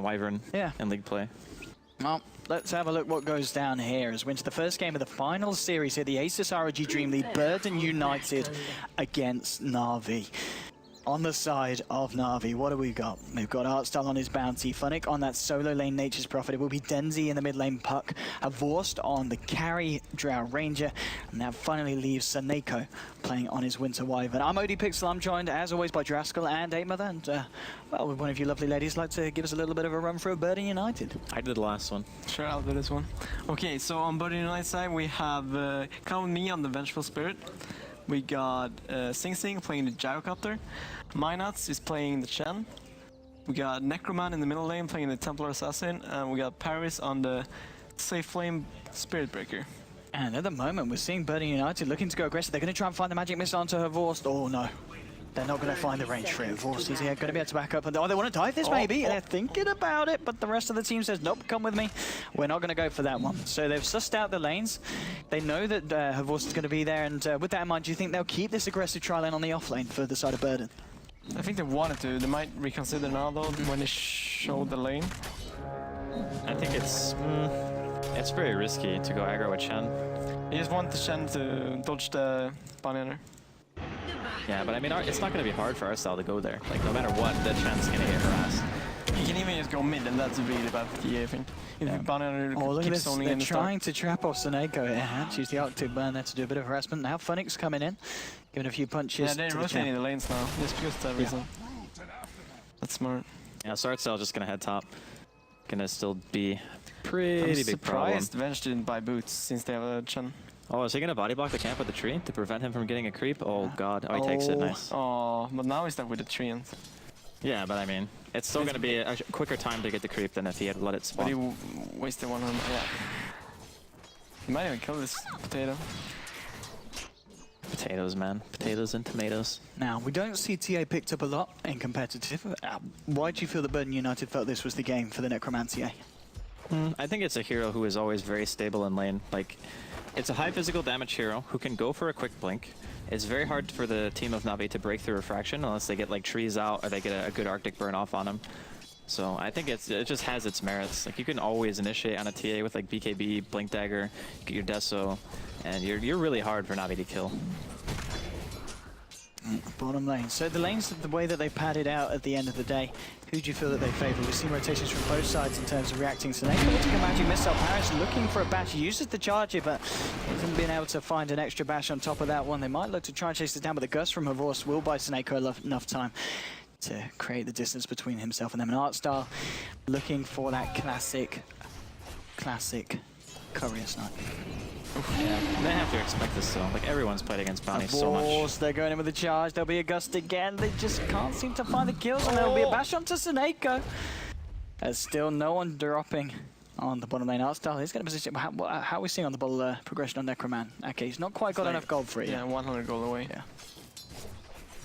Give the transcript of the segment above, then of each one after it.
Wyvern in league play. Well, let's have a look what goes down here as we enter the first game of the final series here, the ASUS ROG DreamLeague Burden United against NaVi. On the side of NaVi, what do we got? We've got Artstyle on his bounty, Funnick on that solo lane Nature's Prophet. It will be Denzi in the mid lane Puck, Vorst on the carry Drow Ranger, and that finally leaves Saneko playing on his Winter Wyvern. I'm OD Pixel, I'm joined as always by Draskell and 8mother, and well, would one of you lovely ladies like to give us a little bit of a run through of Burden United? I did the last one. Sure, I'll do this one. Okay, so on Burden United side we have Count Me on the Vengeful Spirit. We got Sing Sing playing the Gyrocopter. Minuts is playing the Chen. We got Necroman in the middle lane playing the Templar Assassin. And we got Paris on the Safe Flame Spirit Breaker. And at the moment, we're seeing Burden United looking to go aggressive. They're going to try and find the magic missile onto her Vorst. Oh no. They're not going to find the range for it. Vorst is here, going to be able to back up. And, oh, they want to dive this maybe. They're thinking about it, but the rest of the team says, nope, come with me. We're not going to go for that one. So they've sussed out the lanes. They know that her Vorst is going to be there. And with that in mind, do you think they'll keep this aggressive tri lane on the off lane for the side of Burden? I think they wanted to. They might reconsider now though when they show the lane. I think it's very risky to go aggro with Chen. They just want the Chen to dodge the bounty hunter. Yeah, but I mean, it's not going to be hard for Artstyle to go there. Like, no matter what, the Chen's going to get harassed. You can even just go mid, and that's really bad for TA, I think. If the bounty hunter keeps zoning in the start. They're trying to trap off Saneko here. Use the Arctic Burn there to do a bit of harassment. Now Funnick's coming in, giving a few punches. Yeah, they're rotating the lanes now, just because of that reason. That's smart. Yeah, so Artstyle just going to head top. Gonna still be pretty big problem. I'm surprised Venge didn't buy boots since they have a Chen. Oh, is he gonna body block the camp with the tree to prevent him from getting a creep? Oh god, oh, he takes it, nice. Oh, but now he's stuck with the tree. And yeah, but I mean, it's still gonna be a quicker time to get the creep than if he had let it spawn. But he wasted 100, yeah. He might even kill this potato. Potatoes, man. Potatoes and tomatoes. Now, we don't see TA picked up a lot in competitive. Why do you feel that Burden United felt this was the game for the Necromantier? I think it's a hero who is always very stable in lane. Like, it's a high physical damage hero who can go for a quick blink. It's very hard for the team of NaVi to break through refraction unless they get like trees out or they get a good Arctic burn off on him. So I think it just has its merits. Like, you can always initiate on a TA with like BKB, Blink Dagger, get your Deso, and you're really hard for NaVi to kill. Bottom lane. So the lanes, the way that they padded out at the end of the day, who do you feel that they favour? We've seen rotations from both sides in terms of reacting. So they will take a magic missile. Paris looking for a bash. He uses the charger, but hasn't been able to find an extra bash on top of that one. They might look to try and chase it down, but the gust from Vorst will buy Saneko enough time to create the distance between himself and them. And Artstyle looking for that classic courier snipe. Yeah, they have to expect this though. Like, everyone's played against bounties so much. They're going in with a charge. There'll be a gust again. They just can't seem to find the kills, and there'll be a bash onto Saneko. There's still no one dropping on the bottom lane. Artstyle is going to position. How are we seeing on the ball progression on Necroman? Okay, he's not quite got enough gold for it. Yeah, 100 gold away. Yeah.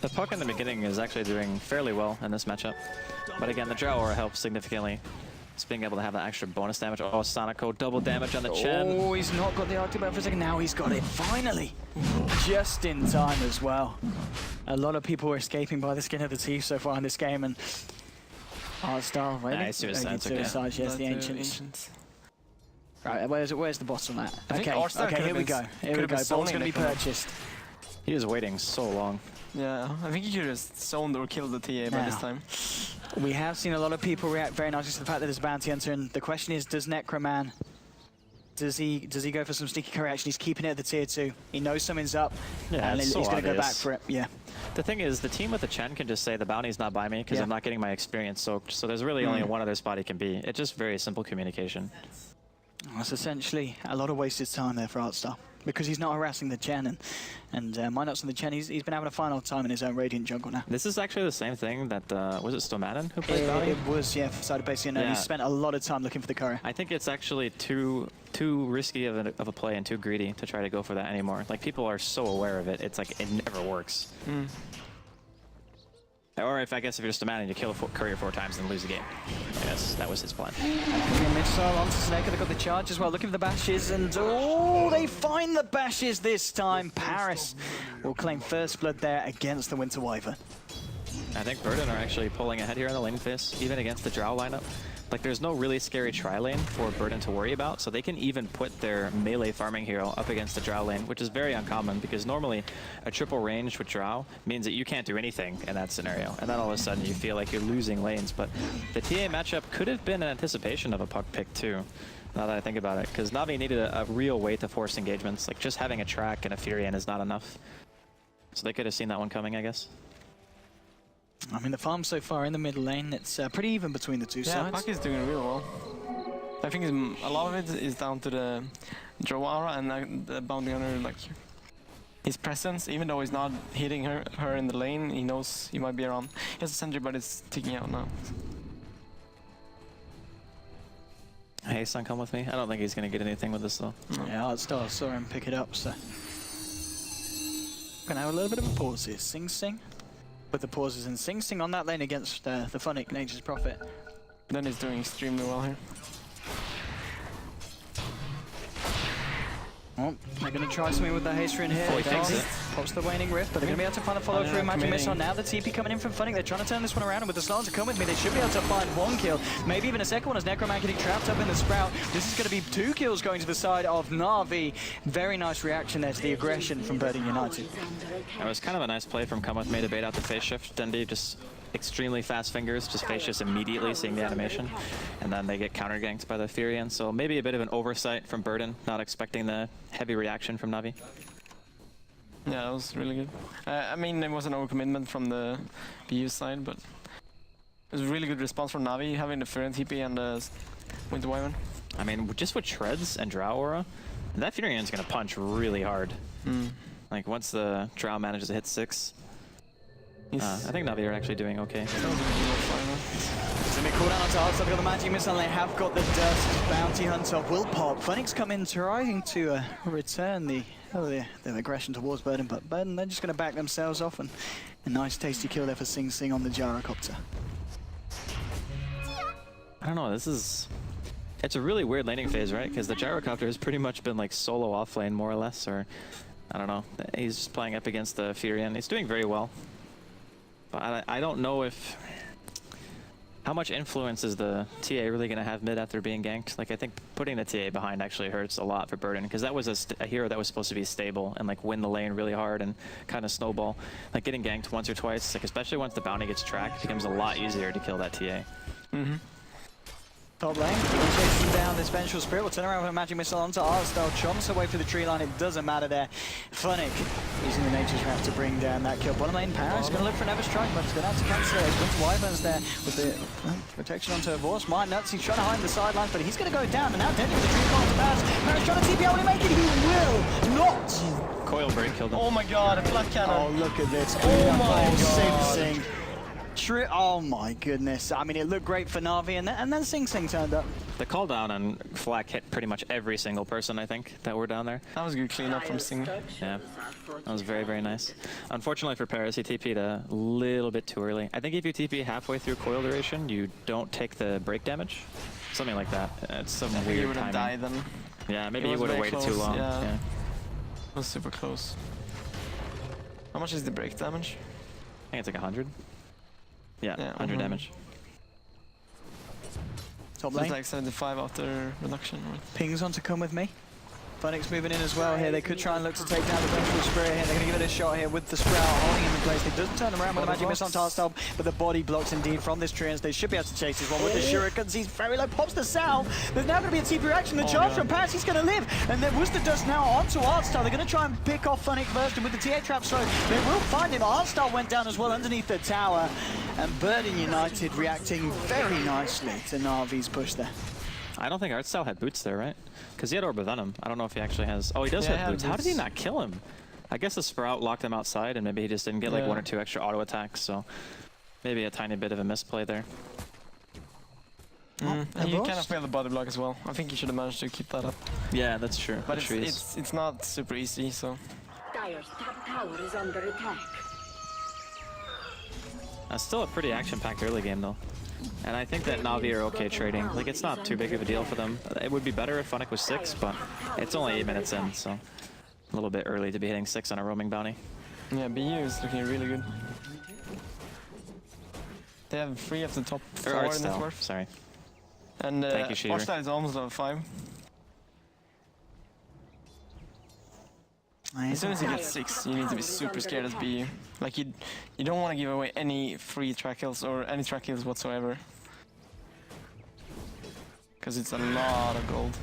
The Puck in the beginning is actually doing fairly well in this matchup. But again, the Drow Aura helps significantly. Just being able to have that extra bonus damage. Oh, Saneko, double damage on the Chen. Oh, he's not got the Arctic Burn for a second. Now he's got it, finally. Just in time as well. A lot of people were escaping by the skin of the teeth so far in this game, and Artstyle, really? Nice suicides, okay. Yes, the Ancients. Right, where's the bottom at? Okay, here we go. Here we go. Ball's going to be purchased. He was waiting so long. Yeah, I think he could have zoned or killed the TA by this time. We have seen a lot of people react very nicely to the fact that there's a bounty hunter, and the question is, does Necroman, does he go for some sneaky curry action? He's keeping it at the tier 2. He knows something's up, and he's going to go back for it. Yeah. The thing is, the team with the Chen can just say the bounty's not by me because I'm not getting my experience soaked. So there's really only one other spot he can be. It's just very simple communication. That's essentially a lot of wasted time there for Artstyle, because he's not harassing the Chen, and Minuts on the Chen, he's been having a final time in his own Radiant jungle now. This is actually the same thing that, was it Stomaden who played Bounty? It was, yeah, for side of base, and he spent a lot of time looking for the courier. I think it's actually too risky of a play and too greedy to try to go for that anymore. Like, people are so aware of it, it's like, it never works. Or I guess if you're just a man and you kill a courier 4 times and lose the game. I guess that was his plan. Missile onto Saneko, they've got the charge as well, looking for the bashes, and oh, they find the bashes this time. Paris will claim first blood there against the Winter Wyvern. I think Burden are actually pulling ahead here in the lane phase, even against the Drow lineup. Like, there's no really scary tri lane for Burden to worry about, so they can even put their melee farming hero up against the Drow lane, which is very uncommon because normally a triple range with Drow means that you can't do anything in that scenario, and then all of a sudden you feel like you're losing lanes. But the TA matchup could have been an anticipation of a puck pick too, now that I think about it, because Navi needed a real way to force engagements. Like, just having a track and a Furion is not enough. So they could have seen that one coming, I guess. I mean, the farm so far in the middle lane, it's pretty even between the two sides. Puck is doing real well. I think a lot of it is down to the Drow aura and the bounty hunter, like his presence. Even though he's not hitting her in the lane, he knows he might be around. He has a sentry, but it's ticking out now. Hey, son, come with me. I don't think he's going to get anything with this, though. No. Yeah, Artstar saw him pick it up, so... Gonna have a little bit of a pause here. Sing Sing. With the pauses in Sing Sing on that lane against the Funnick, Nature's Prophet. Then he's doing extremely well here. Oh, they're going to try something with the Haster in here. He takes it. Pops the Waning Rift, but they're going to be able to find a follow through. Magic Missile now. The TP coming in from Funnick. They're trying to turn this one around, and with the Slans to come with me, they should be able to find one kill. Maybe even a second one as Necroman getting trapped up in the Sprout. This is going to be 2 kills going to the side of Na'Vi. Very nice reaction there to the aggression from Burden United. It was kind of a nice play from Come With Me to bait out the phase shift. Dundee just extremely fast fingers, just phase shifts immediately, seeing the animation. And then they get counter ganked by the Furion. So maybe a bit of an oversight from Burden, not expecting the heavy reaction from Navi. Yeah, that was really good. I mean, it was an overcommitment from the BU side, but it was a really good response from Navi, having the Furion TP and the Winter Wyvern. I mean, just with Treads and Drow Aura, that Furion's going to punch really hard. Like, once the Drow manages to hit 6, I think Navi are actually doing okay. It's going to be called out onto Artstar. They've got the Magic Missile, and they have got the Dust. Bounty Hunter will pop. Funnick's come in trying to return the aggression towards Burden, but Burden, they're just going to back themselves off, and a nice tasty kill there for Sing Sing on the Gyrocopter. I don't know, it's a really weird laning phase, right? Because the Gyrocopter has pretty much been like solo off lane, more or less, or I don't know. He's just playing up against the Furion. He's doing very well. But I don't know how much influence is the TA really going to have mid after being ganked. Like, I think putting the TA behind actually hurts a lot for Burden, because that was a hero that was supposed to be stable and like win the lane really hard and kind of snowball. Like, getting ganked once or twice, like especially once the bounty gets tracked, it becomes a lot easier to kill that TA. Top lane, chasing down this Vengeful Spirit. We'll turn around with a Magic Missile onto Artstar. Chomps away through the tree line. It doesn't matter there. Funnick using the Nature's Trap to bring down that kill. Bottom lane, Paris going to look for another strike, but it's going to have to cancel it. Winter Wyverns there with the protection onto Vorce. My nuts, he's trying to hide in the sidelines, but he's going to go down. And now Deadly with the Dream Call to Paris. Paris trying to TP out. Will he make it? He will not. Coil break killed him. Oh my god, a Black Cannon. Oh, look at this. Oh my god. Sing Sing. Oh my goodness. I mean, it looked great for Na'Vi, and then Sing Sing turned up. The call down on Flak hit pretty much every single person, I think, that were down there. That was a good cleanup from Sing. Yeah, that was very, very nice. Unfortunately for Paris, he TP'd a little bit too early. I think if you TP halfway through coil duration, you don't take the break damage. Something like that. It's some weird timing. He would have died then. Yeah, maybe he would have waited too long. Yeah. It was super close. How much is the break damage? I think it's like 100. Yeah, 100 damage. Top So lane. it's like 75 after reduction, right? Pings on to come with me. Funnick's moving in as well here. They could try and look to take down the Vengeful Spirit here. They're going to give it a shot here with the Sprout holding him in place. They doesn't turn around with the Magic Missile on Tarstal, but the body blocks indeed from this Trians. They should be able to chase this one with the Shurikens. He's very low, pops the Sal. There's now going to be a TP reaction. The charge from Paris, he's going to live. And there was the Dust now onto Artstar. They're going to try and pick off Funnick first, and with the TA trap slow, they will find him. Artstar went down as well underneath the tower. And Burden United reacting very nicely to Na'Vi's push there. I don't think Artstar had boots there, right? Because he had Orb of Venom. I don't know if he actually has... Oh, he does have boots. How did he not kill him? I guess the Sprout locked him outside, and maybe he just didn't get like 1 or 2 extra auto attacks, so maybe a tiny bit of a misplay there. And you kind of failed the body block as well. I think you should have managed to keep that up. Yeah, that's true. But it's not super easy, so... Dire's top tower is under attack. That's still a pretty action-packed early game, though. And I think that Navi are okay trading. Like, it's not too big of a deal for them. It would be better if Funnick was 6, but it's only 8 minutes in, so a little bit early to be hitting 6 on a roaming bounty. Yeah, BU is looking really good. They have 3 of the top 4 in this worth. Sorry. And Thank you, Sheaver. Arsenal is almost level 5. As soon as you get 6, you need to be super scared as BU. Like you don't want to give away any free track kills or any track kills whatsoever. Because it's a lot of gold.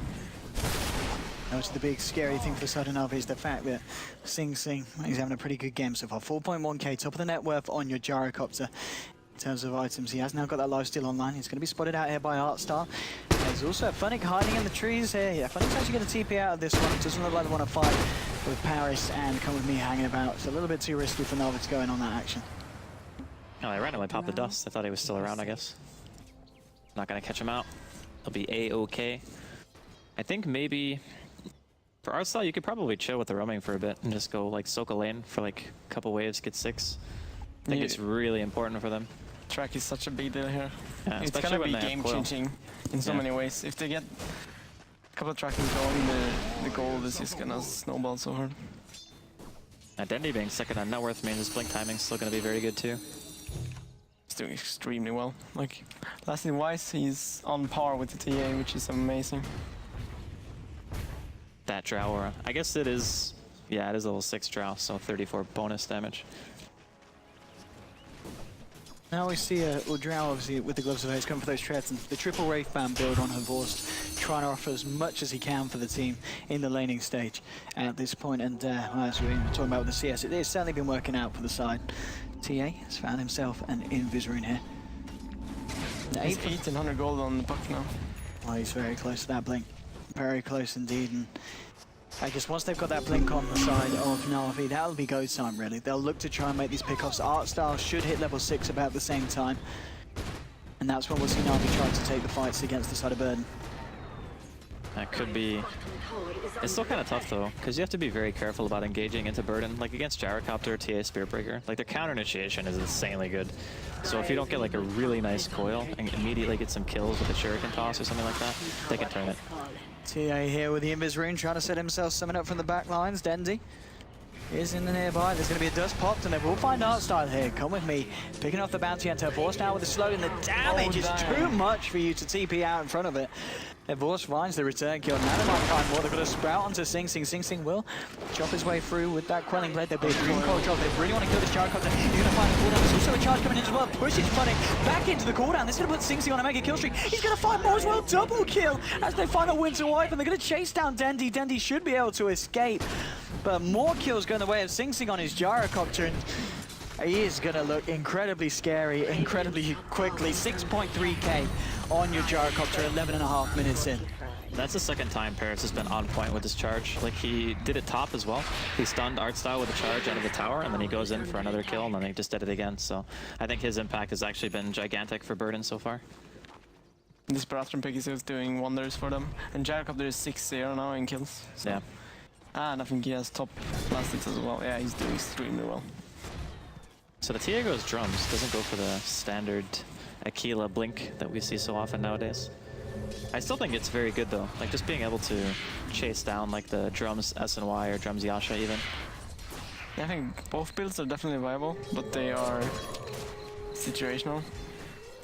That's the big scary thing for the side of NaVi is the fact that Sing Sing is having a pretty good game so far. 4.1k, top of the net worth on your gyrocopter. In terms of items, he has now got that lifesteal online. He's going to be spotted out here by Artstar. There's also Funnick hiding in the trees here. Yeah, Funnick's actually going to TP out of this one. It doesn't look like they want to fight with Paris and Come With Me hanging about. It's a little bit too risky for NaVi to go in on that action. Oh, I randomly popped the dust. I thought he was still around, I guess. Not going to catch him out. He'll be A-OK. I think maybe... For Artstar, you could probably chill with the roaming for a bit and just go like soak a lane for like a couple waves, get 6. I think it's really important for them. Track is such a big deal here. Yeah, it's gonna be game changing in so many ways. If they get a couple of trackings going, the gold is just gonna snowball so hard. Dendy being second on net worth means his blink timing's still gonna be very good too. He's doing extremely well. Like lasting wise, he's on par with the TA, which is amazing. That drow aura. I guess it is, yeah, it is level 6 drow, so 34 bonus damage. Now we see Drow obviously with the gloves of haze coming for those treads and the triple Wraith Band build on her Vorst, trying to offer as much as he can for the team in the laning stage at this point. And as we were talking about with the CS, it has certainly been working out for the side. TA has found himself an Invis rune here. He's 1800 gold on the puck now. Oh, he's very close to that blink. Very close indeed. And I guess once they've got that blink on the side of NaVi, that'll be go time really. They'll look to try and make these pickoffs. Artstar should hit level 6 about the same time. And that's when we'll see NaVi try to take the fights against the side of Burden. That could be... It's still kind of tough though, because you have to be very careful about engaging into Burden. Like against Gyrocopter, TA Spearbreaker, like their counter initiation is insanely good. So if you don't get like a really nice coil and immediately get some kills with a shuriken toss or something like that, they can turn it. TA here with the Invis rune, trying to set himself summon up from the back lines. Dendy is in the nearby. There's going to be a dust popped, and they will find Artstar here. Come with me. Picking off the bounty hunter. Vorst now with the slow, and the damage is too much for you to TP out in front of it. Vorst finds the return kill. Now they might find more. They've got a sprout onto Sing Sing. Sing Sing will chop his way through with that quelling blade. There'll be a green coil drop. They really want to kill this Gyrocopter. He's going to find a cooldown. There's also a charge coming in as well. Pushes Funnick back into the cooldown. This is going to put Sing Sing on a mega kill streak. He's going to find more as well. Double kill as they find a Winter Wife, and they're going to chase down Dendy. Dendy should be able to escape, but more kills going the way of Sing Sing on his Gyrocopter. And he is going to look incredibly scary, incredibly quickly. 6.3k on your Gyrocopter, 11.5 minutes in. That's the second time Paris has been on point with his charge. Like he did it top as well. He stunned Artstar with a charge out of the tower, and then he goes in for another kill, and then he just did it again. So I think his impact has actually been gigantic for Burden so far. This Baratheon pick is doing wonders for them. And Gyrocopter is 6-0 now in kills. So. Yeah. And I think he has top last hits as well. Yeah, he's doing extremely well. So the TA goes drums, doesn't go for the standard Aquila blink that we see so often nowadays. I still think it's very good though, like just being able to chase down like the drums SNY or drums Yasha even. Yeah, I think both builds are definitely viable, but they are situational.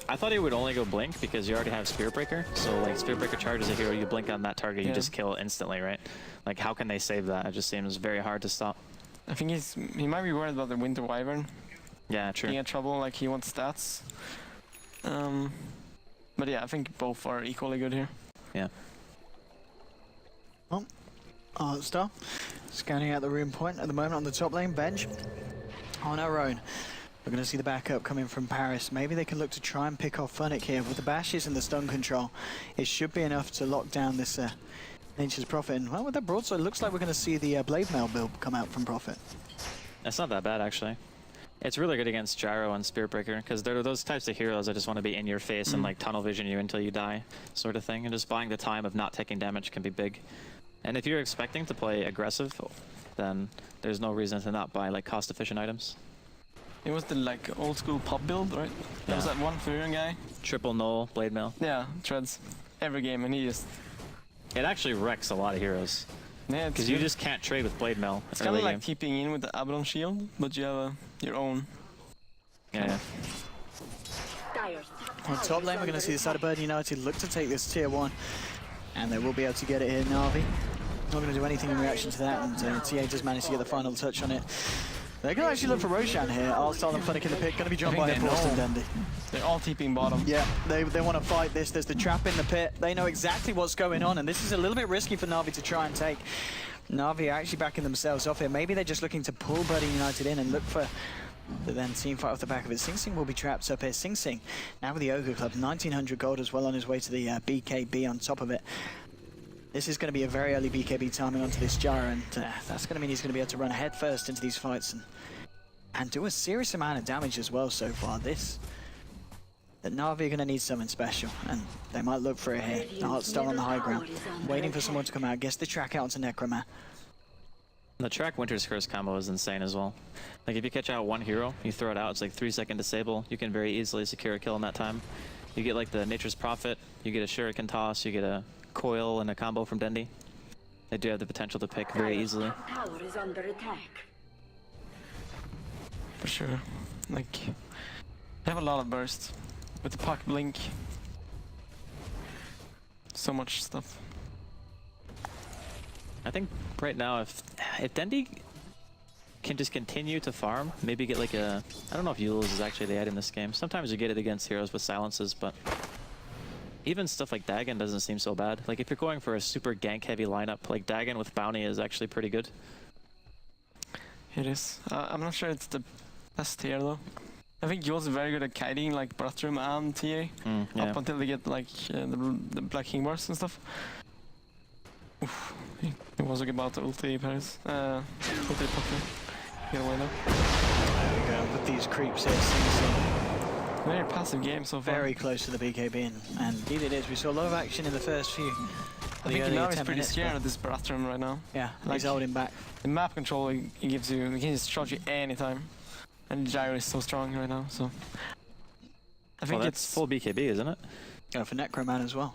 I thought he would only go blink because you already have Spearbreaker, so like Spearbreaker charges a hero, you blink on that target, you just kill instantly, right? Like how can they save that? It just seems very hard to stop. I think he might be worried about the Winter Wyvern. Yeah, true. Being in trouble, like he wants stats. But yeah, I think both are equally good here. Yeah. Well, Artstar scanning out the rune point at the moment on the top lane bench. On our own, we're going to see the backup coming from Paris. Maybe they can look to try and pick off Funnick here with the bashes and the stun control. It should be enough to lock down this Nature's Prophet. And well, with that broadsword, it looks like we're going to see the Blade Mail build come out from Prophet. That's not that bad actually. It's really good against Gyro and Spearbreaker because they're those types of heroes that just want to be in your face and like tunnel vision you until you die sort of thing, and just buying the time of not taking damage can be big. And if you're expecting to play aggressive, then there's no reason to not buy like cost efficient items. It was the like old school pop build, right? There was that one Furion guy. Triple null, blade mail. Yeah, treads every game, and he just... It actually wrecks a lot of heroes. Yeah, because you just can't trade with blade mail. It's kind of like keeping in with the Abaddon shield, but you have your own. Yeah. On top lane, we're going to see the side of Bird United look to take this tier 1. And they will be able to get it here, NaVi. Not going to do anything in reaction to that, and TA does manage to get the final touch on it. They're going to actually look for Roshan here. Alstar and Fennec in the pit, going to be joined by Forced and Dendy. They're all TPing bottom. Yeah, they want to fight this. There's the trap in the pit. They know exactly what's going on, and this is a little bit risky for NaVi to try and take. NaVi are actually backing themselves off here. Maybe they're just looking to pull Buddy United in and look for the then team fight off the back of it. Sing Sing will be trapped up here. Sing Sing, now with the Ogre Club, 1900 gold as well on his way to the BKB on top of it. This is going to be a very early BKB timing onto this Gyro, and that's going to mean he's going to be able to run head first into these fights and do a serious amount of damage as well so far. That NaVi are going to need something special, and they might look for it here. The Heart's still on the high ground, waiting for someone to come out, gets the track out onto Necroman. The track Winter's Curse combo is insane as well. Like if you catch out one hero, you throw it out, it's like 3-second disable. You can very easily secure a kill in that time. You get like the Nature's Prophet, you get a Shuriken toss, you get a coil and a combo from Dendy. They do have the potential to pick very easily. Tower is under attack. For sure. Like, they have a lot of burst. With the puck blink. So much stuff. I think right now if Dendy can just continue to farm, maybe get like a... I don't know if Eul's is actually the item in this game. Sometimes you get it against heroes with silences, but even stuff like Dagon doesn't seem so bad. Like if you're going for a super gank heavy lineup, like Dagon with Bounty is actually pretty good. It is. I'm not sure it's the best tier though. I think Eul's very good at kiting like Brattrum and TA. Yeah. Up until they get like the Black King Bars and stuff. Oof. He was about to ulti Paris. Ulti Potter. Get away now. There we go, with these creeps here, Sing Sing. Very passive game so far. Very close to the BKB, and indeed it is. We saw a lot of action in the first few. I think now he's pretty scared of this Brattrum right now. Yeah, like, he's holding back. The map control he gives you, he can just charge you anytime. And Gyro is so strong right now, so... I think it's full BKB, isn't it? Yeah, for Necroman as well.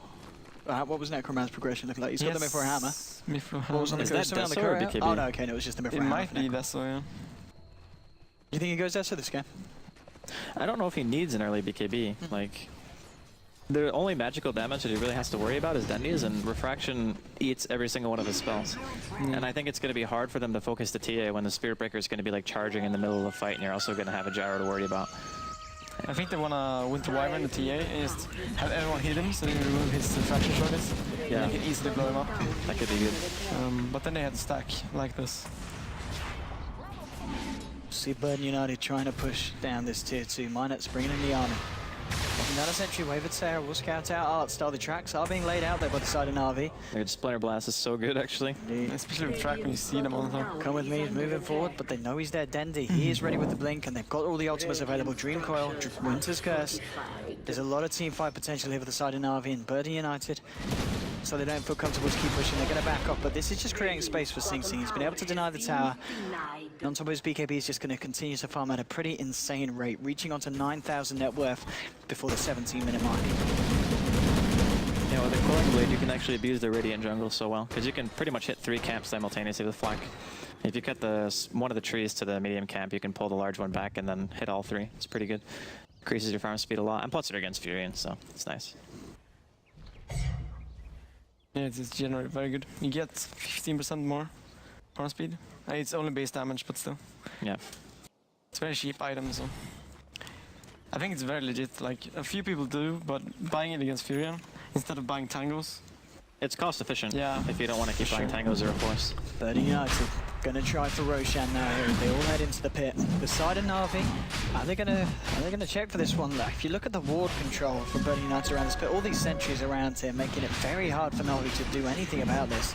What was Necroman's progression look like? He's got the Mithril Hammer. Mithril What was on the Is that Deso Deso or BKB? Oh no, okay, no, it was just the Mithril Hammer. It might be Deso, yeah. Do you think he goes Deso this game? I don't know if he needs an early BKB. Like, the only magical damage that he really has to worry about is Dendy's, and Refraction eats every single one of his spells. And I think it's going to be hard for them to focus the TA when the Spirit Breaker is going to be like charging in the middle of the fight, and you're also going to have a Gyro to worry about. I think they want to Winter Wyvern the TA and just have everyone hit him so they can remove his Refraction shortest. Yeah. And they can easily blow him up. That could be good. But then they had to stack like this. See Burden United trying to push down this tier 2. Minot's bringing in the army. Another sentry wavered Sarah will scout out Artstar. The tracks are being laid out there by the side of NaVi. Their Splinter Blast is so good, actually. Especially with track when you see them all the time. Come with me, he's moving forward, but they know he's there. Dendy, he is ready with the blink, and they've got all the ultimates available. Dream Coil, Winter's Curse. There's a lot of team fight potential here for the side of NaVi and Burden United. So they don't feel comfortable to keep pushing. They're going to back off, but this is just creating space for Sing Sing. He's been able to deny the tower. And on top of his BKB, he's just going to continue to farm at a pretty insane rate, reaching onto 9,000 net worth before the 17-minute mark. Yeah, with the Coiling Blade, you can actually abuse the Radiant jungle so well, because you can pretty much hit 3 camps simultaneously with Flak. If you cut one of the trees to the medium camp, you can pull the large one back and then hit all 3. It's pretty good. Increases your farm speed a lot, and plus it against Furion, so it's nice. Yeah, it's generally very good. You get 15% more farm speed. It's only base damage, but still. Yeah. It's very cheap item, so... I think it's very legit. Like, a few people do, but buying it against Furion instead of buying tangos. It's cost efficient. Yeah. If you don't want to keep buying tangos or a force. Burden United gonna try for Roshan now here. They all head into the pit. The side of NaVi, are they gonna check for this one? If you look at the ward control from Burden United around this pit, all these sentries around here making it very hard for NaVi to do anything about this.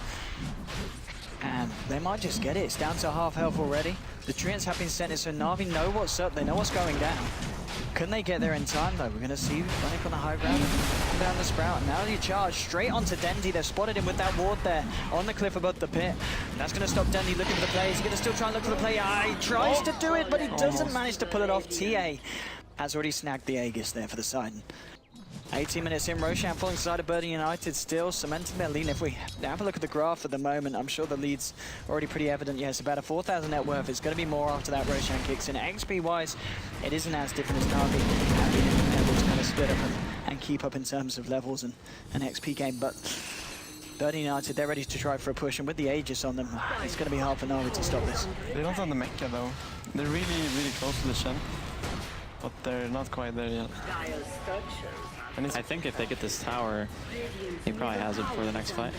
And they might just get it. It's down to half health already. The Treants have been sent in, so NaVi know what's up. They know what's going down. Can they get there in time though? We're going to see Fennec on the high ground and down the Sprout. Now you charge straight onto Dendy. They've spotted him with that ward there on the cliff above the pit. That's going to stop Dendy looking for the play. He's going to still try and look for the play. He tries to do it, but he doesn't manage to pull it off. TA has already snagged the Aegis there for the side. 18 minutes in, Roshan falling side of Burden United, still cementing their lead. If we have a look at the graph at the moment, I'm sure the lead's already pretty evident. Yes, about a 4,000 net worth. It's going to be more after that Roshan kicks in. XP-wise, it isn't as different as NaVi have been able to kind of split up and keep up in terms of levels and an XP game. But Bird United, they're ready to try for a push, and with the Aegis on them, it's going to be hard for NaVi to stop this. They don't have the mecha though. They're really close to the Shen, but they're not quite there yet. And I think if they get this tower, he probably has it for the next fight.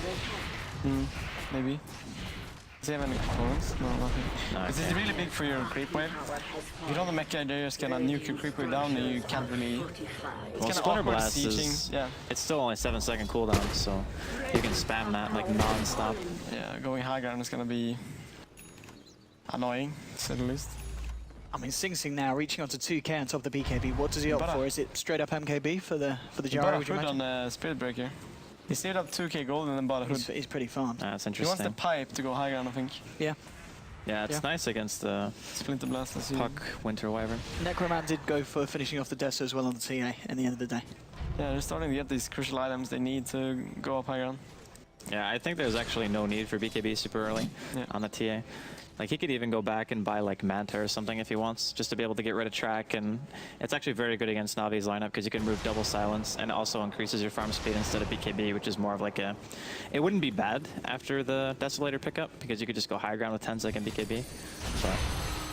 Maybe. Does he have any components? No, nothing. No, This is really big for your creep wave. If you don't have the mecha, they're just gonna nuke your creep wave down and you can't really... It's Well, kinda Splinter awkward Blast sieging. is, Yeah. it's still only 7-second cooldown, so you can spam that like non-stop. Yeah, going high ground is gonna be annoying, to say the least. I mean, Sing Sing now reaching onto 2k on top of the BKB. What does he opt for? Is it straight up MKB for the gyro, would you He bought a imagine? hood on Spirit Breaker. He saved up 2k gold and then bought a hood. He's pretty farmed. That's He wants interesting. the pipe to go high ground, I think. Yeah. Yeah, it's nice against the Splinter Blast, I see. Puck Winter Wyvern. Necroman did go for finishing off the Deso as well on the TA in the end of the day. Yeah, they're starting to get these crucial items they need to go up high ground. Yeah, I think there's actually no need for BKB super early on the TA. Like, he could even go back and buy, like, Manta or something if he wants, just to be able to get rid of track, and it's actually very good against Navi's lineup, because you can move double silence, and also increases your farm speed instead of BKB, which is more of like a... It wouldn't be bad after the Desolator pickup, because you could just go high ground with 10-second BKB, but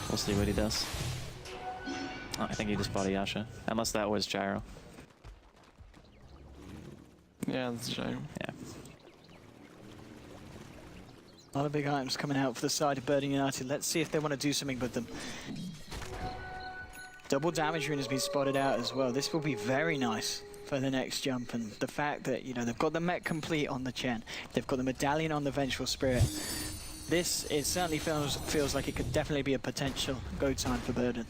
we'll see what he does. Oh, I think he just bought a Yasha, unless that was Gyro. Yeah, that's Gyro. Yeah. A lot of big items coming out for the side of Bird United. Let's see if they want to do something with them. Double damage rune has been spotted out as well. This will be very nice for the next jump, and the fact that, you know, they've got the mech complete on the Chen, they've got the medallion on the Vengeful Spirit. This, it certainly feels like it could definitely be a potential go time for Burden.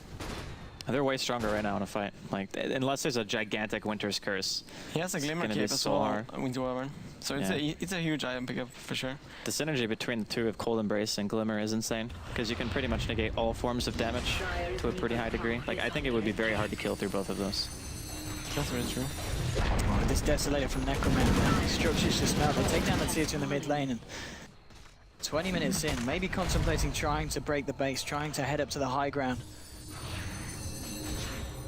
They're way stronger right now in a fight. Like, unless there's a gigantic Winter's Curse. He has a Glimmer gonna be Cape as so well, hard. Winter Wyvern. So it's a huge item pickup for sure. The synergy between the two of Cold Embrace and Glimmer is insane, because you can pretty much negate all forms of damage to a pretty high degree. Like, I think it would be very hard to kill through both of those. That's very true. Oh, this Desolator from Necroman, structures just now. They take down the tier 2 in the mid lane, and 20 minutes in, maybe contemplating trying to break the base, trying to head up to the high ground.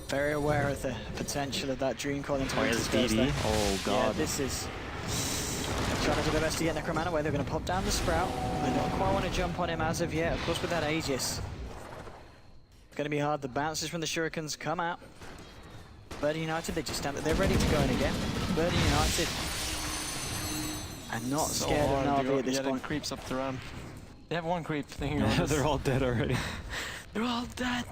Very aware of the potential of that Dream Call into Winter's Curse there. Oh god. Yeah, this is trying to do their best to get Necroman away. They're going to pop down the Sprout. They don't quite want to jump on him as of yet. Of course, with that Aegis, it's going to be hard. The bounces from the Shurikens come out. Bird United, they just stand there. They're ready to go in again. Bird United, and not So scared of hard to NaVi go- at this yeah, point. the creeps up the ramp. They have one creep. They can go on this. They're all dead already. They're all dead.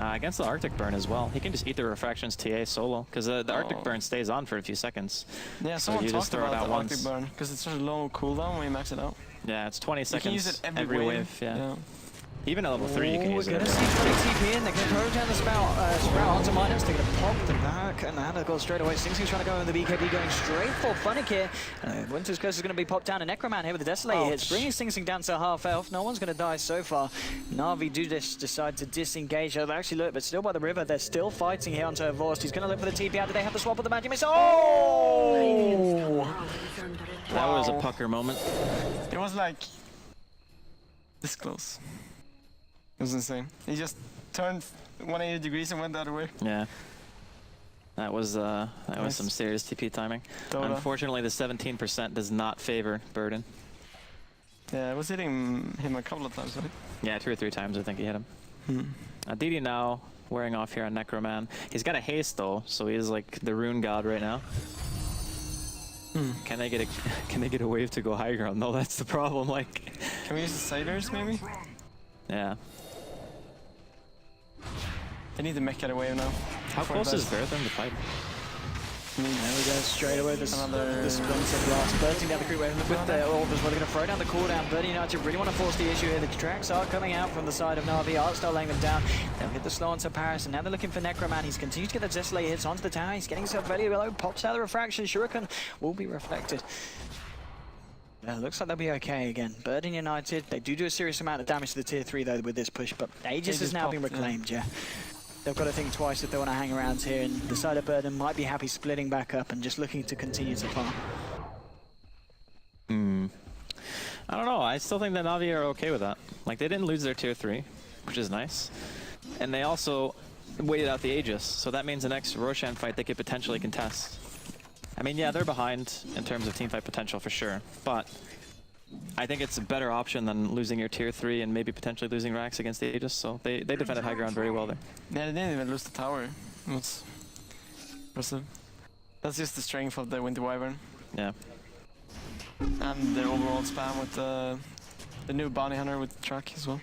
Against the Arctic Burn as well, he can just eat the Refractions TA solo, because the Arctic Burn stays on for a few seconds. Yeah, So someone you just talked throw it about out the once. Arctic Burn because it's such a low cooldown when you max it out. Yeah, it's 20 You seconds can use it every wave. yeah. Even at level 3 you can use We're it. going to see 20 TP in. They're going to throw down the Sprout onto Minus. They're going to pop the back, and now they've got straight away. Sing Sing's trying to go in the BKB, going straight for Funnick here. Winter's Curse is going to be popped down, and Necroman here with the Desolator hits, bringing Sing Sing down to half health. No one's going to die so far. NaVi do decide to disengage. They'll actually look, but still by the river. They're still fighting here onto Vorst. He's going to look for the TP out. Do they have the swap of the magic missile? Oh! That was a pucker moment. It was like this close. It was insane. He just turned 180 degrees and went the other way. Yeah. That was some serious TP timing. Dota. Unfortunately, the 17% does not favor Burden. Yeah, I was hitting him a couple of times, right? Yeah, 2 or 3 times I think he hit him. DD now wearing off here on Necroman. He's got a haste though, so he's like the rune god right now. Can they get a wave to go high ground? No, that's the problem. Like, Can we use the Sailors maybe? yeah. They need to mech out a wave now. How close is Vertham to fight? There we go, straight away the Another- Splinter Blast. Bursting down the creep wave with the Orb as well. They're going to throw down the cooldown. Bird United really want to force the issue here. The tracks are coming out from the side of NaVi. Artstar laying them down. They'll hit the slow onto Paris, and now they're looking for Necroman. He's continued to get the Desolator hits onto the tower. He's getting himself very low. Pops out the refraction. Shuriken will be reflected. Looks like they'll be okay again. Bird United, they do a serious amount of damage to the tier 3 though with this push, but Aegis has now been reclaimed, yeah. They've got to think twice if they want to hang around here, and the side of Burden might be happy splitting back up and just looking to continue to farm. I don't know. I still think that NaVi are okay with that. Like, they didn't lose their tier 3, which is nice. And they also waited out the Aegis, so that means the next Roshan fight they could potentially contest. I mean, yeah, they're behind in terms of teamfight potential for sure, but I think it's a better option than losing your tier 3 and maybe potentially losing Rax against the Aegis, so they defended high ground very well there. Yeah, they didn't even lose the tower. That's impressive. That's just the strength of the Winter Wyvern. Yeah. And their overall spam with the new bounty hunter with track as well.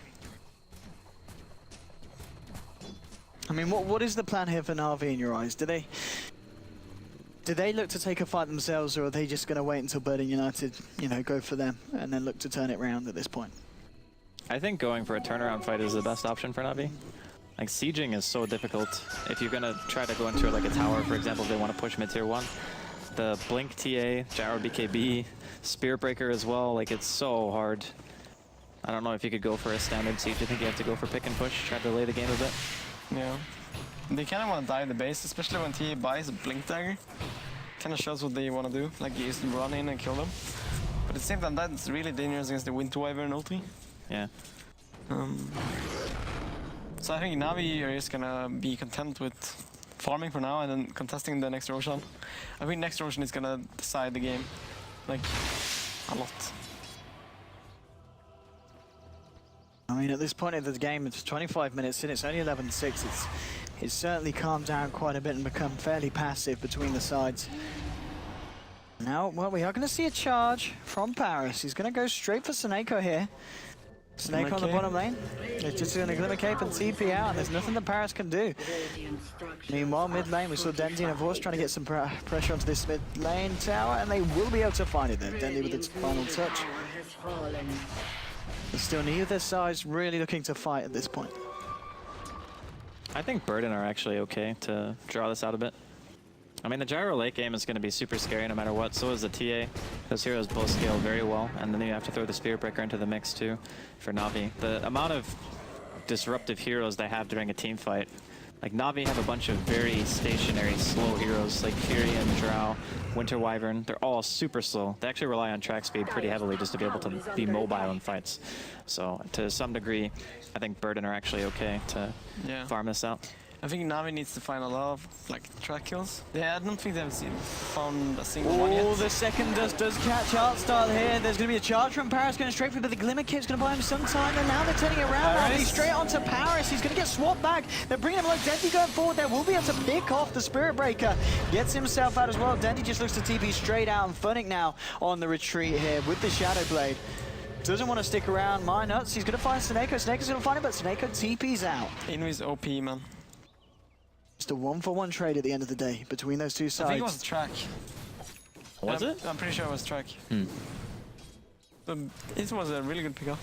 I mean, what is the plan here for NaVi in your eyes? Do they look to take a fight themselves, or are they just going to wait until Burden United, you know, go for them and then look to turn it around at this point? I think going for a turnaround fight is the best option for NaVi. Like, sieging is so difficult. If you're going to try to go into like a tower, for example, if they want to push mid tier 1, the Blink TA, Gyro BKB, Spear Breaker as well, like it's so hard. I don't know if you could go for a standard siege. I think you have to go for pick and push, try to delay the game a bit. Yeah. They kind of want to dive the base, especially when TA buys a Blink Dagger. Kind of shows what they want to do, like just run in and kill them. But at the same time, that's really dangerous against the Winter Wyvern ulti. Yeah. So I think NaVi are just gonna be content with farming for now and then contesting the next Roshan. I think next Roshan is gonna decide the game, like, a lot. I mean, at this point of the game, it's 25 minutes in, it's only 11-6. It's certainly calmed down quite a bit and become fairly passive between the sides. Now, well, we are going to see a charge from Paris. He's going to go straight for Sneko here. Snake on the bottom lane. They're just going to Glimmer Cape and TP out, and there's nothing that Paris can do. Meanwhile, mid lane, we saw Dendy and Avors trying to get some pressure onto this mid lane tower, and they will be able to find it there. Dendy with its final touch. But still, neither side's really looking to fight at this point. I think Burden are actually okay to draw this out a bit. I mean, the Gyro late game is going to be super scary no matter what. So is the TA. Those heroes both scale very well. And then you have to throw the Spear Breaker into the mix too for NaVi. The amount of disruptive heroes they have during a team fight. Like, NaVi have a bunch of very stationary, slow heroes like Furion, Drow, Winter Wyvern. They're all super slow. They actually rely on track speed pretty heavily just to be able to be mobile in fights. So, to some degree, I think Burden are actually okay to farm this out. I think NaVi needs to find a lot of track kills. Yeah, I don't think they've found a single one yet. Oh, the second does catch Artstyle here. There's going to be a charge from Paris going straight through, but the Glimmer Cape's going to buy him some time, and now they're turning it around. He's straight onto Paris. He's going to get swapped back. They're bringing him like Dendy going forward there. Will be able to pick off the Spirit Breaker. Gets himself out as well. Dendy just looks to TP straight out, and Funnick now on the retreat here with the Shadow Blade. Doesn't want to stick around. My nuts. He's going to find Sneko. Sneko's going to find him, but Sneko TP's out. Invis OP, man. Just a 1-for-1 trade at the end of the day between those two sides. I think it was track. Was it? I'm pretty sure it was track. It was a really good pickup.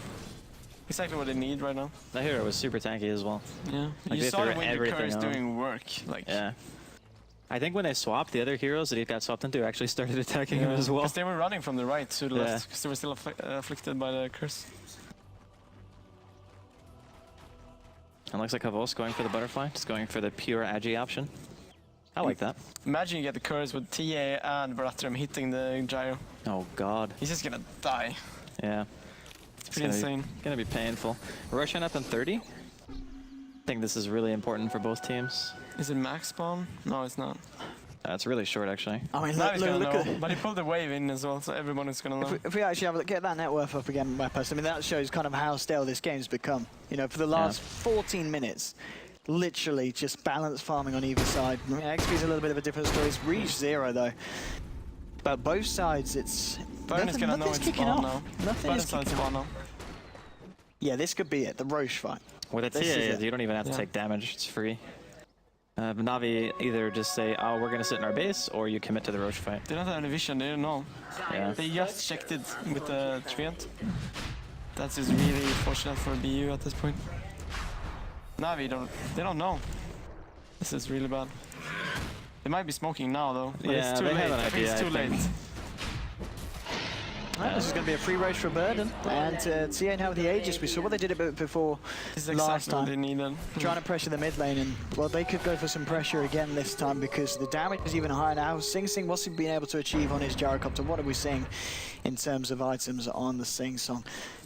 Exactly what they need right now. That hero was super tanky as well. Yeah. Like, you saw it when the curse doing work. Like. Yeah. I think when they swapped, the other heroes that he got swapped into actually started attacking him as well. Because they were running from the right to the left, because they were still afflicted by the curse. And looks like Havos going for the butterfly, just going for the pure Agi option. I like that. Imagine you get the curse with TA and Varatram hitting the Gyro. Oh god. He's just gonna die. Yeah. It's pretty insane. Gonna be painful. Russian up in 30. I think this is really important for both teams. Is it max spawn? No, it's not. It's really short, actually. I mean, look at but he pulled the wave in as well, so everyone is gonna know. If we actually have a look, get that net worth up again, Weapus. I mean, that shows kind of how stale this game's become. You know, for the last 14 minutes, literally just balance farming on either side. I mean, XP's a little bit of a different story. It's reached 0 though. But both sides, it's Burn is gonna know it's spawn now. Nothing is kicking off. Now. Yeah, this could be it. The Roche fight. With a TA, you don't even have to take damage. It's free. NaVi either just say, oh, we're going to sit in our base, or you commit to the Roche fight. They don't have any vision, they don't know. Yeah. They just checked it with the Treant. That's just really fortunate for BU at this point. NaVi they don't know. This is really bad. They might be smoking now though. But yeah, it's too late. I think it's too late. Right, this is going to be a free Roche for Burden. And TA now with the Aegis. We saw what they did a bit before this is last exactly time. What they needed. Trying to pressure the mid lane, and well, they could go for some pressure again this time because the damage is even higher now. Sing Sing, what's he been able to achieve on his gyrocopter? What are we seeing in terms of items on the Sing Song?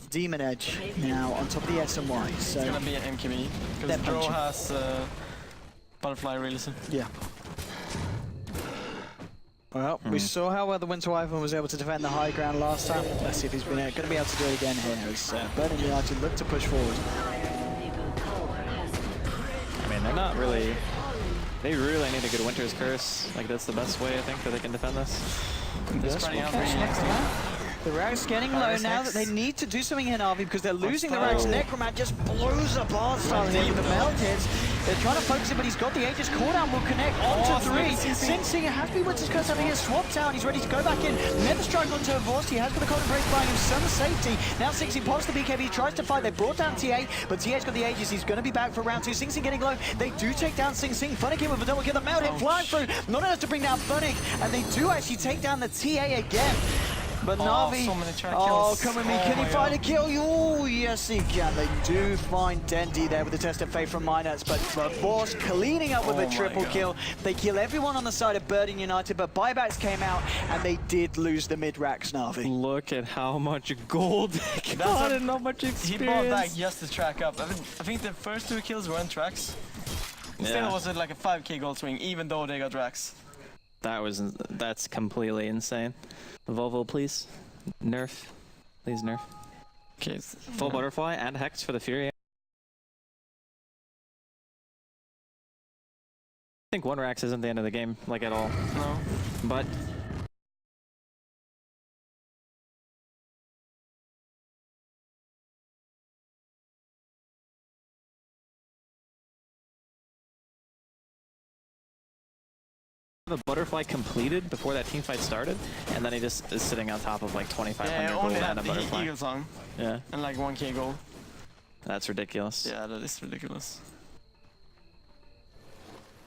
Demon Edge now on top of the SMY. So it's gonna be an MKB because Dro has butterfly really soon. Yeah. Well, we saw how well the Winter Wyvern was able to defend the high ground last time. Let's see if he's going to be able to do it again here as Burden United look to push forward. I mean, they're not really... They really need a good Winter's Curse. Like, that's the best way, I think, that they can defend this. They're spreading out really Next nicely. The Rags getting low now that they need to do something here, NaVi, because they're losing the Rags. Necromant just blows a blast style here with the melt hits. They're trying to focus it, but he's got the Aegis. Cooldown will connect onto 3. Sing has to be Winter's Curse having his swapped out. He's ready to go back in. Never strike onto Vorst. He has got the Cold Embrace buying him some safety. Now Sing pops the BKB, tries to fight. They brought down TA, but TA's got the Aegis. He's going to be back for round 2. Sing getting low. They do take down Sing. Funnick in with a double kill. The melt hit flying through. Not enough to bring down Funnick, and they do actually take down the TA again. But NaVi, so many track oh, kills. come with me, can he find a kill? Oh, yes he can. They do find Dendy there with the test of fate from Miners, but Force cleaning up with a triple kill. They kill everyone on the side of Burden United, but buybacks came out, and they did lose the mid-racks, NaVi. Look at how much gold they got and how much experience. He bought that just to track up. I think the first 2 kills were on tracks. Still was it like a 5k gold swing, even though they got racks. That's completely insane. Volvo, please. Nerf. Please nerf. Okay. Full butterfly and Hex for the Fury. I think 1 Rax isn't the end of the game, like at all. No. But the butterfly completed before that team fight started, and then he just is sitting on top of like 2,500 gold only and a the butterfly. Eagle song. Yeah, And like 1k gold. that's ridiculous. Yeah, that is ridiculous.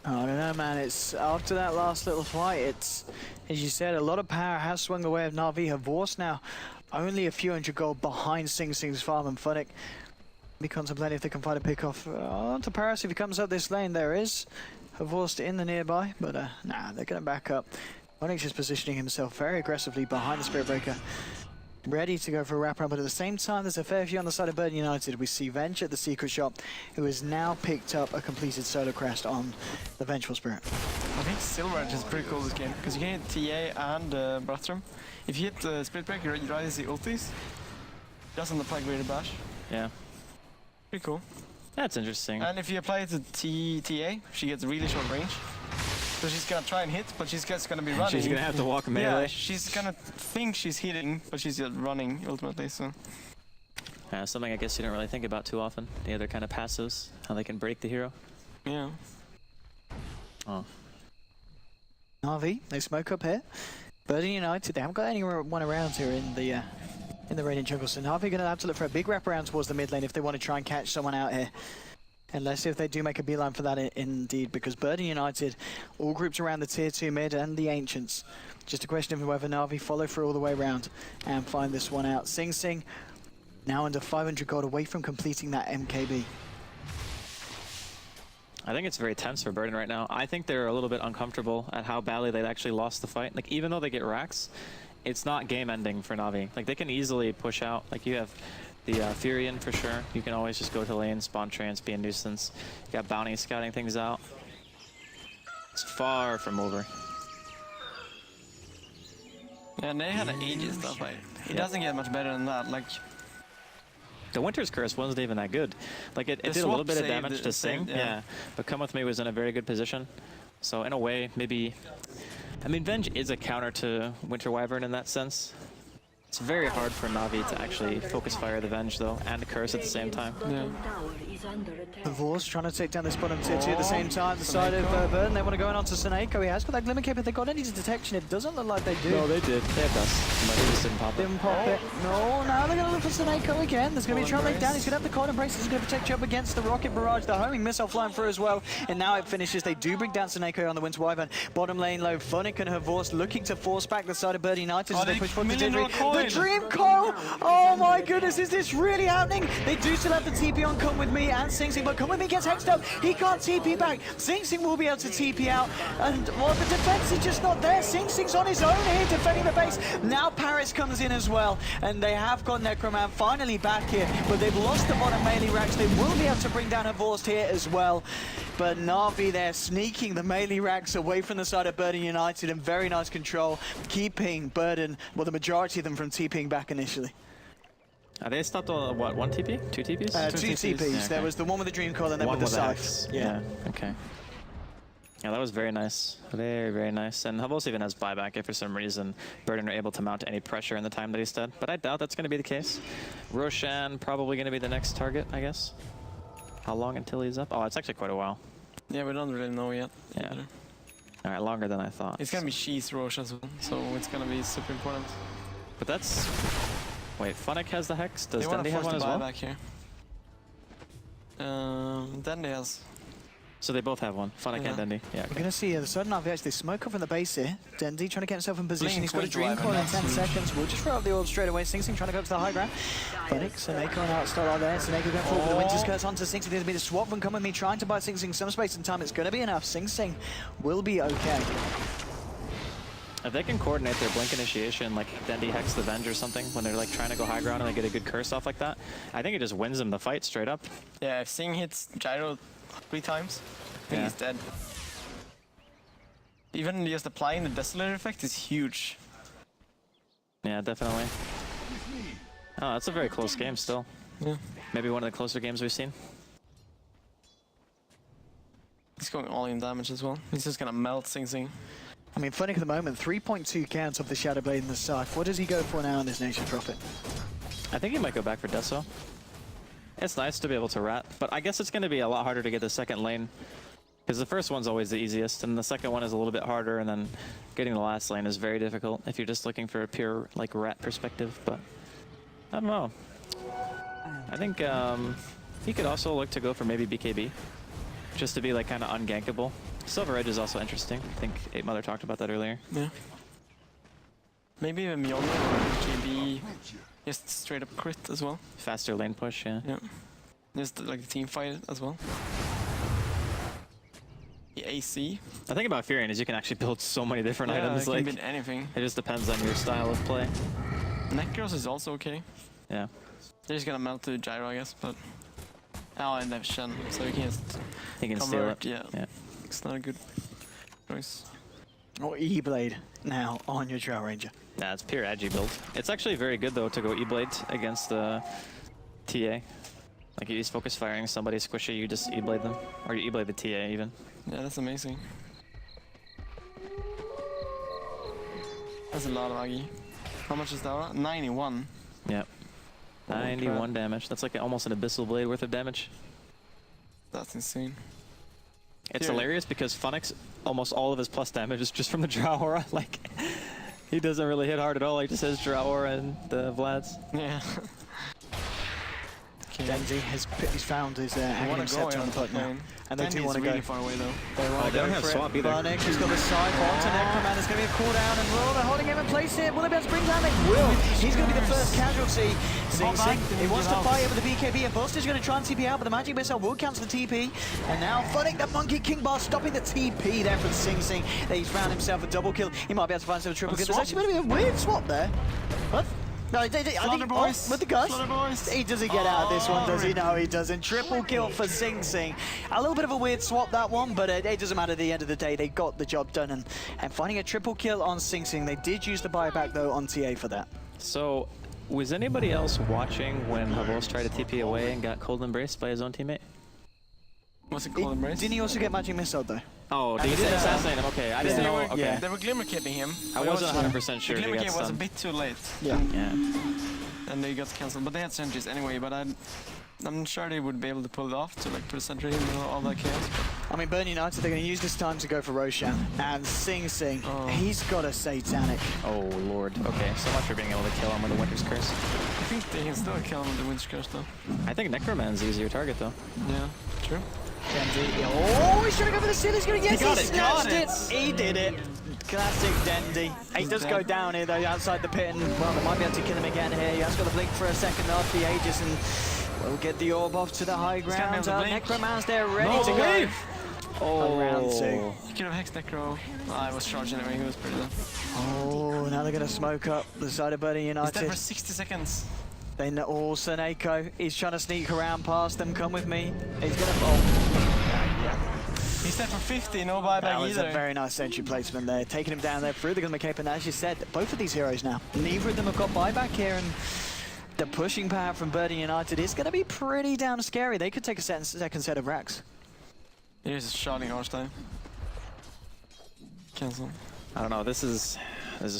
I don't know, man. It's after that last little fight, it's, as you said, a lot of power has swung the way of NaVi. Havorst now only a few hundred gold behind Sing's farm, and Funnick be contemplating if they can find a pick off onto Paris if he comes up this lane. There is Havorst in the nearby, but nah, they're going to back up. Funnick's just positioning himself very aggressively behind the Spirit Breaker, ready to go for a wraparound, but at the same time, there's a fair few on the side of Burden United. We see Venge at the Secret Shop, who has now picked up a completed solo crest on the Vengeful Spirit. I think Silver is pretty cool this game, because you can hit TA and Brothram. If you hit the Spirit Breaker, you rather see ultis. Just on the Plague Raider Bash. Yeah, Pretty cool. that's interesting. And if you apply it to TA, she gets really short range. So she's gonna try and hit, but she's just gonna be running. She's gonna have to walk melee. Yeah, she's gonna think she's hitting, but she's just running ultimately, so. Something I guess you don't really think about too often. The other kind of passives, how they can break the hero. Yeah. Oh. NaVi, they smoke up here. Burden United, they haven't got anyone around here in the Radiant jungle, so NaVi are gonna have to look for a big wraparound towards the mid lane if they want to try and catch someone out here. And let's see if they do make a beeline for that indeed, because Burden United all grouped around the tier 2 mid and the Ancients. Just a question of whether NaVi follow through all the way around and find this one out. Sing now under 500 gold away from completing that MKB. I think it's very tense for Burden right now. I think they're a little bit uncomfortable at how badly they actually lost the fight. Like, even though they get racks, it's not game ending for NaVi. Like, they can easily push out. Like, you have the Furion for sure. You can always just go to lane, spawn trance, be a nuisance. You got Bounty scouting things out. It's far from over. Yeah, and they had an Aegis stuff fight. It doesn't get much better than that. Like, the Winter's Curse wasn't even that good. Like, it did a little bit of damage to Sing, yeah. But Come With Me was in a very good position. So in a way, maybe... I mean, Venge is a counter to Winter Wyvern in that sense. It's very hard for NaVi to actually focus fire the Venge though, and Curse at the same time. yeah. Havorst trying to take down this bottom tier 2 at the same time. The side of Burden, they want to go in onto Seneko. He has got that Glimmer Cape, but they got any detection. It doesn't look like they do. No, they did. They have dust, but they just didn't pop it. Didn't pop it. No, now they're going to look for Seneko again. There's going to be a trail leg down. He's going to have the Cold Embrace. He's going to protect you up against the Rocket Barrage. The homing missile flying through as well. And now it finishes. They do bring down Seneko on the Winter Wyvern. Bottom lane low. Funnick and Havorst looking to force back the side of Burden United as they push forward to the Dream Coil. Oh my goodness, is this really happening? They do still have the TP on Come With Me and Sing, but Come With Me gets hexed up. He can't TP back. Sing will be able to TP out. And well, the defense is just not there. Sing's on his own here defending the base. Now Paris comes in as well. And they have got Necroman finally back here. But they've lost the bottom melee racks. They will be able to bring down Havorst here as well. but NaVi there sneaking the melee ranks away from the side of Burden United in very nice control, keeping Burden, well, the majority of them from TPing back initially. They stopped all, what, 1 TP? 2 TPs? Two TPs. Yeah, okay. There was the one with the Dream Call and then One with the Scythe. X. Yeah. Okay. Yeah, that was very nice. Very, very nice. And Havos even has buyback if for some reason Burden are able to mount any pressure in the time that he's dead. But I doubt that's going to be the case. Roshan probably going to be the next target, I guess. How long until he's up? Oh, it's actually quite a while. Yeah, we don't really know yet. Yeah. All right, longer than I thought. It's gonna be She's Roche as well, so it's gonna be super important. But that's... Wait, Funnick has the Hex? Does They want Dendi to have force one the as well? buyback here. Dendi has. So they both have one. Funnick Yeah. and Dendi. Yeah, We're okay. going to see the sudden RV actually smoke up from the base here. Dendi trying to get himself in position. Blink He's got a with Dream drive Call in and 10 that's huge. seconds. We'll just throw up the orb straight away. Sing Sing trying to go up to the high ground. Phoenix and Aiko on out start there. Seneko going forward with the Winter's Curse onto Sing Sing. There's going to be the swap from Come With Me trying to buy Sing Sing some space and time. It's going to be enough. Sing Sing will be okay. If they can coordinate their blink initiation, like Dendi Hex the Venge or something, when they're like trying to go high ground and they get a good curse off like that, I think it just wins them the fight straight up. Yeah, if Sing hits Gyro 3 times, I think Yeah. he's dead. Even just applying the Desolator effect is huge. Yeah, definitely. Oh, that's a very close game still. Yeah. Maybe one of the closer games we've seen. He's going all in damage as well. He's just gonna melt Sing Sing. I mean, Funnick at the moment, 3.2 counts of the Shadow Blade and the Scythe. What does he go for now in this Nation Prophet? I think he might go back for Deso. It's nice to be able to rat, but I guess it's going to be a lot harder to get the second lane. Because the first one's always the easiest, and the second one is a little bit harder, and then getting the last lane is very difficult if you're just looking for a pure, like, rat perspective, but I don't know. I think he could also look to go for maybe BKB, just to be, like, kind of ungankable. Silver Edge is also interesting. I think 8 Mother talked about that earlier. Yeah. Maybe even Mjolnir or KB, just straight up crit as well. Faster lane push, yeah. Yeah. Just like a team fight as well. The AC. The thing about Furion is you can actually build so many different items. It Like, can be anything. it just depends on your style of play. Necros is also okay. Yeah. They're just gonna melt to Gyro, I guess, but... Oh, and they have Shen, so you can just He can steal convert. it. Yeah. Yeah. It's not a good choice. Or E-Blade now on your Trail Ranger. Nah, it's pure Agi build. It's actually very good though to go E-Blade against the TA. Like you just focus firing somebody squishy, you just E-Blade them. Or you E-Blade the TA even. Yeah, that's amazing. That's a lot of Agi. How much is that? 91. Yep. Holy 91 crap. damage. That's like almost an Abyssal Blade worth of damage. That's insane. It's Here. hilarious because Funnick's almost all of his plus damage is just from the Drow Aura. Like, he doesn't really hit hard at all. He just has Drow Aura and the Vlads. Yeah. Dendi has found his Aghanim Scepter on the button now. And they do want to go. really far away though. They want to they go don't have for swap it. either. Varnick has got the side onto Necroman. There's going to be a cooldown and roll. They're holding him in place here. Will they be able to bring down? They will. He's going to be the first casualty. Sing Sing. He wants to fight over the BKB and Buster's going to try and TP out, but the Magic Missile will cancel the TP. And now Funnick, the Monkey King Bar, stopping the TP there from Sing Sing. He's found himself a double kill. He might be able to find himself a triple kill. There's actually going to be a weird swap there. What? No, I think boys. with the gush, Flutter boys. he doesn't get out of this one, does he? No, he doesn't. Triple kill for Sing Sing. A little bit of a weird swap, that one, but it doesn't matter. At the end of the day, they got the job done, and finding a triple kill on Sing Sing. They did use the buyback, though, on TA for that. So, was anybody else watching when Havos tried to TP away and got cold embraced by his own teammate? What's it called, Embrace? Didn't he also get Magic Missile, though? Oh, he did assassinate him. Okay, I didn't know. They were, Okay. they were glimmer capping him. I wasn't 100% sure The if glimmer he got cap was a stunned. bit too late. Yeah. Yeah. And they got cancelled. But they had sentries anyway, but I'm sure they would be able to pull it off to like put a sentry in all that chaos. I mean, Burn United, they're going to use this time to go for Roshan. And Sing Sing, he's got a Satanic. Oh, Lord. Okay, so much for being able to kill him with the Winter's Curse. I think they can still kill him with the Winter's Curse though. I think Necroman's the easier target, though. Yeah, true. Dendi. Oh, he's trying to go for the seal. He's going to get got it. it, Snatched got it. He did it. Classic Dendi. He does go down here, though, outside the pit. And, well, they might be able to kill him again here. He has got to blink for a second after the Aegis. And we'll get the orb off to the high gonna be ground. able to blink. Necroman's there, ready No to way. go. Oh, Round two. You could have hexed Necro. I was charged anyway, he was pretty dead. Oh, now they're going to smoke up the side of Burning He's dead United. for 60 seconds. Then Seneko, he's trying to sneak around past them. Come with me. He's going to... Oh. He's dead for 50, no buyback That was either. a very nice entry placement there, taking him down there through the cape. And as you said, both of these heroes now, neither of them have got buyback here, and the pushing power from Birdie United is going to be pretty damn scary. They could take a second set of racks. Here's a shot in time. Cancel. I don't know. This is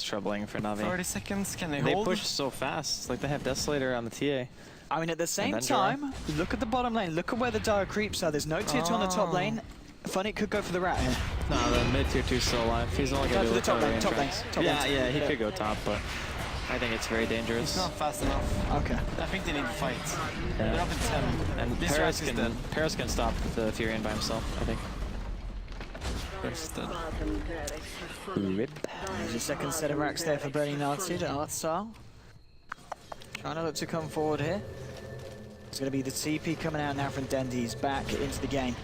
troubling for NaVi. 30 seconds. Can they They hold? push so fast. Like they have Desolator on the TA. I mean, at the same then time, look at the bottom lane. Look at where the dire creeps are. There's no tier 2 on the top lane. Funny could go for the rat here. No, the mid tier 2 is still alive. He's only Go going for to the top lane, top lane. lanes, top Yeah, lanes. yeah, he could go top, but I think it's very It's dangerous. not fast enough. Okay. I think they need to fight. Yeah. They're up in 10. And This Paris Rax is dead. can stop the Furion by himself, I think. Paris is dead. Rip. There's a second set of racks there for Birdie United. Art style. Trying to look to come forward here. It's going to be the TP coming out now from Dendy's back into the game.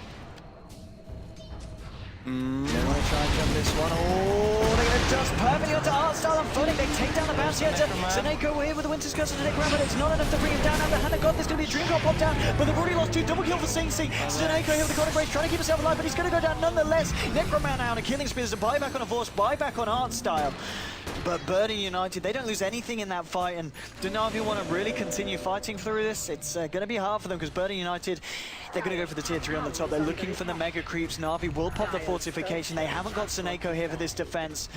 They want to try and jump this one. Oh, they're going to dust perfectly onto Artstyle and Footing. They take down the bounce here to Seneko here with the Winter's Curse to take around, but it's not enough to bring him down. Now the hand of God, there's going to be a Dream Drop pop down, but they've already lost 2. Double kill for Sing Sing. Seneko here with the Conic Brace trying to keep himself alive, but he's going to go down nonetheless. Necroman out, a killing spear, a buyback on a force, buyback on Artstyle. But Birdie United, they don't lose anything in that fight, and do NaVi want to really continue fighting through this? It's going to be hard for them because Birdie United, they're going to go for the tier 3 on the top. They're looking for the mega creeps. NaVi will pop the fortification. They haven't got Seneko here for this defense.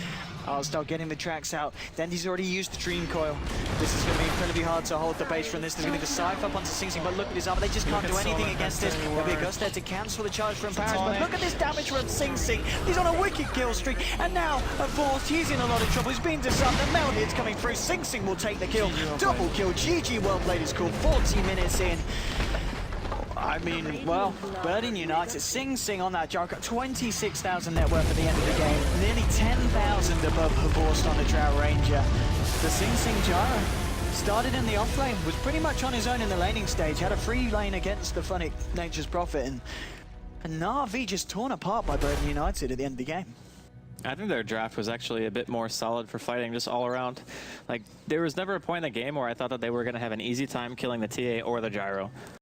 I'll start getting the tracks out. Dendy's already used the Dream Coil. This is going to be incredibly hard to hold the base from this. There's going to be the Scythe up onto Sing Sing, but look at his armor. They just can't do anything against this. There'll be a Gust there to cancel the charge from Paris, but look at this damage from Sing Sing. He's on a wicked kill streak, and now, of course, he's in a lot of trouble. He's being disarmed. The Melody is coming through. Sing Sing will take the kill. Double kill. GG, well played is called. 40 minutes in. I mean, well, Birdie United, Sing Sing on that Jarko, 26,000 net worth at the end of the game, nearly 10,000 above Havorst on the Drought Ranger. The Sing Sing Gyro started in the off lane, was pretty much on his own in the laning stage, had a free lane against the Funnic Nature's Prophet, and NaVi just torn apart by Birdie United at the end of the game. I think their draft was actually a bit more solid for fighting, just all around. Like, there was never a point in the game where I thought that they were going to have an easy time killing the TA or the Gyro.